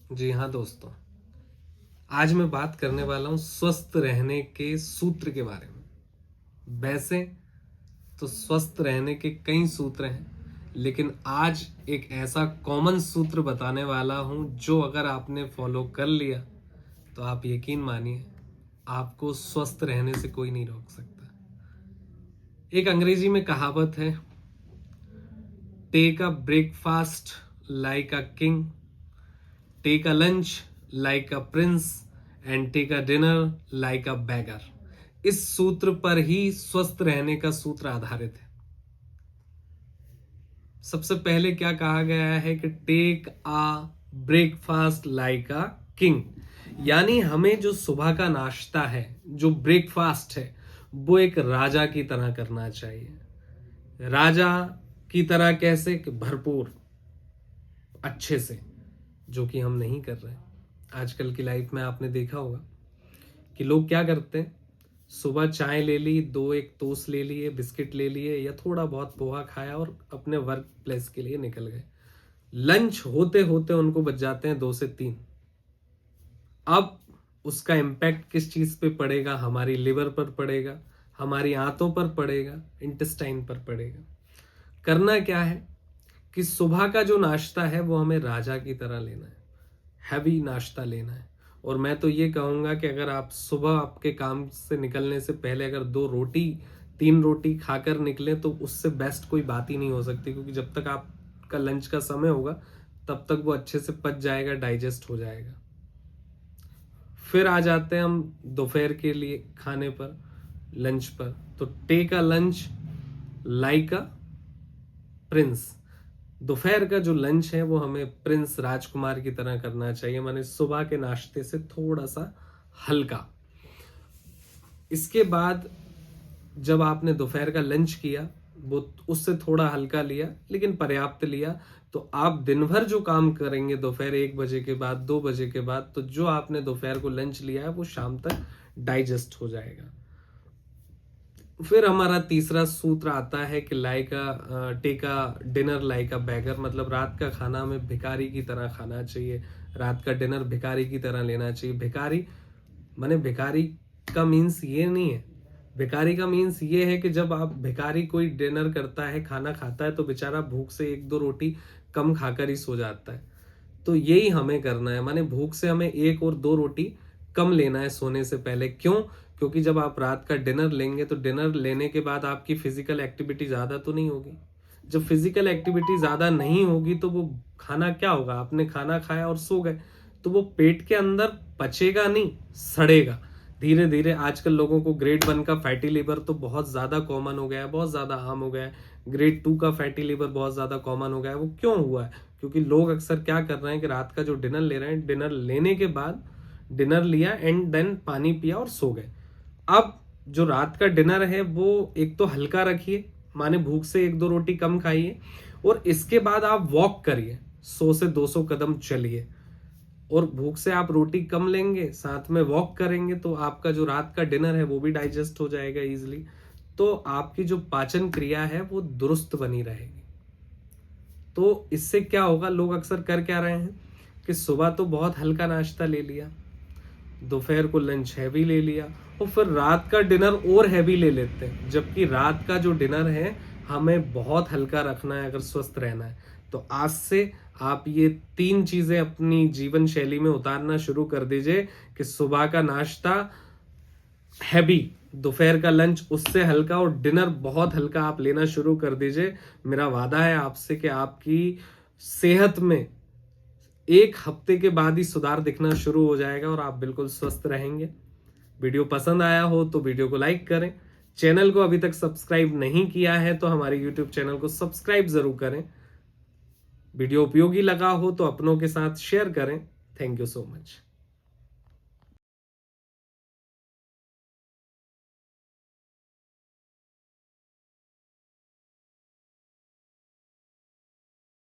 जी हाँ दोस्तों, आज मैं बात करने वाला हूँ स्वस्थ रहने के सूत्र के बारे में। वैसे तो स्वस्थ रहने के कई सूत्र हैं, लेकिन आज एक ऐसा कॉमन सूत्र बताने वाला हूँ जो अगर आपने फॉलो कर लिया तो आप यकीन मानिए आपको स्वस्थ रहने से कोई नहीं रोक सकता। एक अंग्रेजी में कहावत है, take a breakfast like a king, take a lunch like a prince and take a dinner like a beggar. इस सूत्र पर ही स्वस्थ रहने का सूत्र आधारित है। सबसे पहले क्या कहा गया है कि take a breakfast like a king, यानी हमें जो सुबह का नाश्ता है, जो ब्रेकफास्ट है, वो एक राजा की तरह करना चाहिए। राजा की तरह कैसे? कि भरपूर, अच्छे से, जो कि हम नहीं कर रहे। आजकल की लाइफ में आपने देखा होगा कि लोग क्या करते हैं, सुबह चाय ले ली, दो एक टोस्ट ले लिए, बिस्किट ले लिए या थोड़ा बहुत पोहा खाया और अपने वर्क प्लेस के लिए निकल गए। लंच होते होते उनको बच जाते हैं 2 से 3। अब उसका इम्पैक्ट किस चीज पे पड़ेगा? हमारी लिवर पर पड़ेगा, हमारी आंतों पर पड़ेगा, इंटेस्टाइन पर पड़ेगा। करना क्या है कि सुबह का जो नाश्ता है वो हमें राजा की तरह लेना है, हैवी नाश्ता लेना है। और मैं तो ये कहूँगा कि अगर आप सुबह आपके काम से निकलने से पहले अगर 2 रोटी 3 रोटी खाकर निकले तो उससे बेस्ट कोई बात ही नहीं हो सकती, क्योंकि जब तक आपका लंच का समय होगा तब तक वो अच्छे से पच जाएगा, डाइजेस्ट हो जाएगा। फिर आ जाते हैं हम दोपहर के लिए खाने पर, लंच पर। तो take a lunch like a prince. दोपहर का जो लंच है वो हमें प्रिंस राजकुमार की तरह करना चाहिए, माने सुबह के नाश्ते से थोड़ा सा हल्का। इसके बाद जब आपने दोपहर का लंच किया वो उससे थोड़ा हल्का लिया लेकिन पर्याप्त लिया, तो आप दिन भर जो काम करेंगे दोपहर 1 बजे के बाद, 2 बजे के बाद, तो जो आपने दोपहर को लंच लिया है वो शाम तक डाइजेस्ट हो जाएगा। फिर हमारा तीसरा सूत्र आता है कि like take a dinner like a beggar, मतलब रात का खाना हमें भिखारी की तरह खाना चाहिए। रात का डिनर भिखारी की तरह लेना चाहिए। भिखारी माने भिखारी का मीन्स ये नहीं है, भिखारी का मीन्स ये है कि जब आप भिखारी कोई डिनर करता है, खाना खाता है, तो बेचारा भूख से 1-2 रोटी कम खाकर ही सो जाता है। तो यही हमें करना है, माने भूख से हमें 1 और 2 रोटी कम लेना है सोने से पहले। क्यों? क्योंकि जब आप रात का डिनर लेंगे तो डिनर लेने के बाद आपकी फिजिकल एक्टिविटी ज्यादा तो नहीं होगी। जब फिजिकल एक्टिविटी ज्यादा नहीं होगी तो वो खाना क्या होगा? आपने खाना खाया और सो गए, तो वो पेट के अंदर पचेगा नहीं, सड़ेगा धीरे धीरे। आजकल लोगों को ग्रेड 1 का फैटी लिवर तो बहुत ज्यादा कॉमन हो गया है, बहुत ज्यादा आम हो गया है। ग्रेड 2 का फैटी लिवर बहुत ज्यादा कॉमन हो गया है। वो क्यों हुआ है? क्योंकि लोग अक्सर क्या कर रहे हैं कि रात का जो डिनर ले रहे हैं, डिनर लेने के बाद डिनर लिया एंड देन पानी पिया और सो गए। अब जो रात का डिनर है वो एक तो हल्का रखिए, माने भूख से 1-2 रोटी कम खाइए, और इसके बाद आप वॉक करिए, 100 से 200 कदम चलिए। और भूख से आप रोटी कम लेंगे, साथ में वॉक करेंगे, तो आपका जो रात का डिनर है वो भी डाइजेस्ट हो जाएगा इजिली। तो आपकी जो पाचन क्रिया है वो दुरुस्त बनी रहेगी। तो इससे क्या होगा? लोग अक्सर कर क्या रहे हैं कि सुबह तो बहुत हल्का नाश्ता ले लिया, दोपहर को लंच हैवी ले लिया, और फिर रात का डिनर और हैवी ले लेते हैं, जबकि रात का जो डिनर है हमें बहुत हल्का रखना है अगर स्वस्थ रहना है। तो आज से आप ये 3 चीजें अपनी जीवन शैली में उतारना शुरू कर दीजिए कि सुबह का नाश्ता हैवी, दोपहर का लंच उससे हल्का, और डिनर बहुत हल्का आप लेना शुरू कर दीजिए। मेरा वादा है आपसे कि आपकी सेहत में 1 हफ्ते के बाद ही सुधार दिखना शुरू हो जाएगा और आप बिल्कुल स्वस्थ रहेंगे। वीडियो पसंद आया हो तो वीडियो को लाइक करें। चैनल को अभी तक सब्सक्राइब नहीं किया है तो हमारे यूट्यूब चैनल को सब्सक्राइब जरूर करें। वीडियो उपयोगी लगा हो तो अपनों के साथ शेयर करें। Thank you so much.